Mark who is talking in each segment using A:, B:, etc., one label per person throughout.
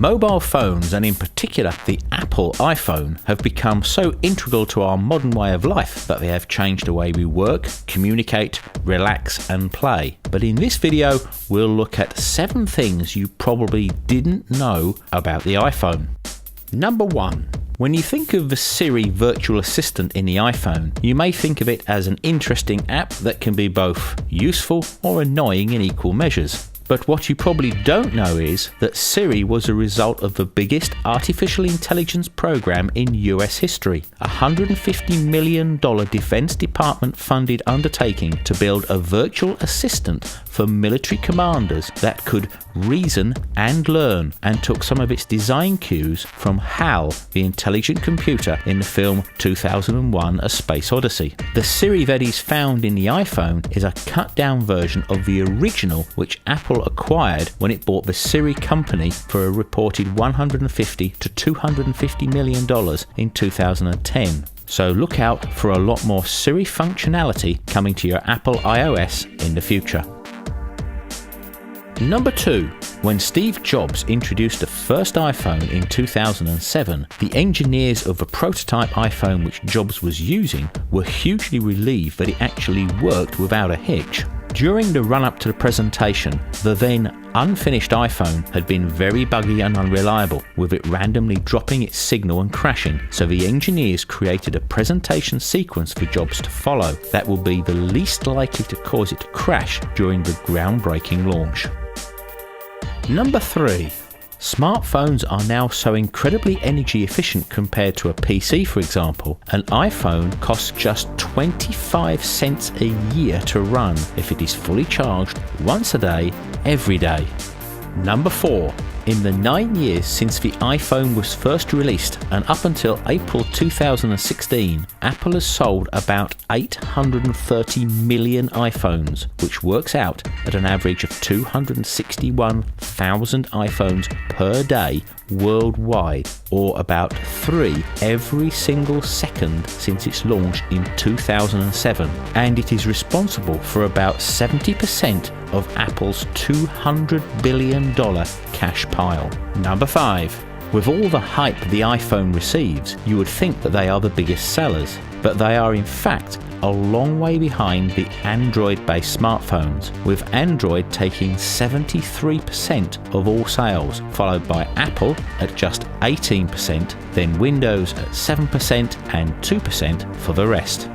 A: Mobile phones, and in particular the Apple iPhone, have become so integral to our modern way of life that they have changed the way we work, communicate, relax and play. But in this video, we'll look at 7 things you probably didn't know about the iPhone. Number 1. When you think of the Siri virtual assistant in the iPhone, you may think of it as an interesting app that can be both useful or annoying in equal measures. But what you probably don't know is that Siri was a result of the biggest artificial intelligence program in US history, a $150 million Defense Department funded undertaking to build a virtual assistant for military commanders that could reason and learn, and took some of its design cues from HAL, the intelligent computer in the film 2001: A Space Odyssey. The Siri that is found in the iPhone is a cut down version of the original, which Apple acquired when it bought the Siri company for a reported $150 to $250 million in 2010. So look out for a lot more Siri functionality coming to your Apple iOS in the future. Number 2. When Steve Jobs introduced the first iPhone in 2007, the engineers of the prototype iPhone which Jobs was using were hugely relieved that it actually worked without a hitch. During the run-up to the presentation, the then unfinished iPhone had been very buggy and unreliable, with it randomly dropping its signal and crashing, so the engineers created a presentation sequence for Jobs to follow that will be the least likely to cause it to crash during the groundbreaking launch. Number 3. Smartphones are now so incredibly energy efficient compared to a PC, for example. An iPhone costs just 25 cents a year to run if it is fully charged once a day, every day. Number 4. In the 9 years since the iPhone was first released and up until April 2016, Apple has sold about 830 million iPhones, which works out at an average of 261,000 iPhones per day worldwide, or about 3 every single second since its launch in 2007, and it is responsible for about 70% of Apple's $200 billion cash pile. Number 5. With all the hype the iPhone receives, you would think that they are the biggest sellers, but they are in fact a long way behind the Android-based smartphones, with Android taking 73% of all sales, followed by Apple at just 18%, then Windows at 7% and 2% for the rest.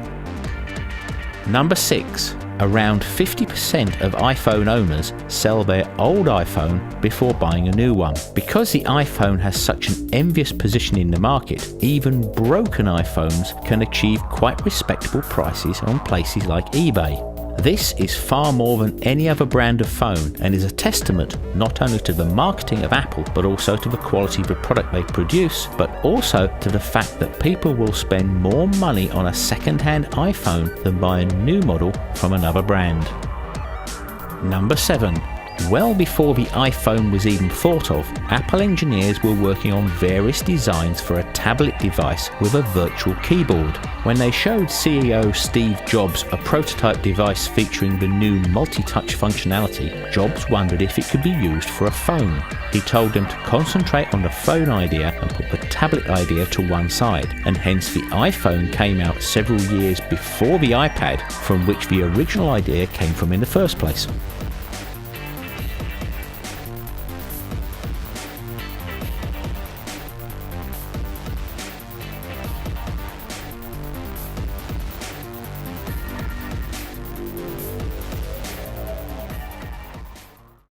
A: Number 6. Around 50% of iPhone owners sell their old iPhone before buying a new one. Because the iPhone has such an envious position in the market, even broken iPhones can achieve quite respectable prices on places like eBay. This is far more than any other brand of phone, and is a testament not only to the marketing of Apple but also to the quality of the product they produce, but also to the fact that people will spend more money on a second-hand iPhone than buy a new model from another brand. Number 7. Well before the iPhone was even thought of, Apple engineers were working on various designs for a tablet device with a virtual keyboard. When they showed CEO Steve Jobs a prototype device featuring the new multi-touch functionality, Jobs wondered if it could be used for a phone. He told them to concentrate on the phone idea and put the tablet idea to one side, and hence the iPhone came out several years before the iPad, from which the original idea came from in the first place.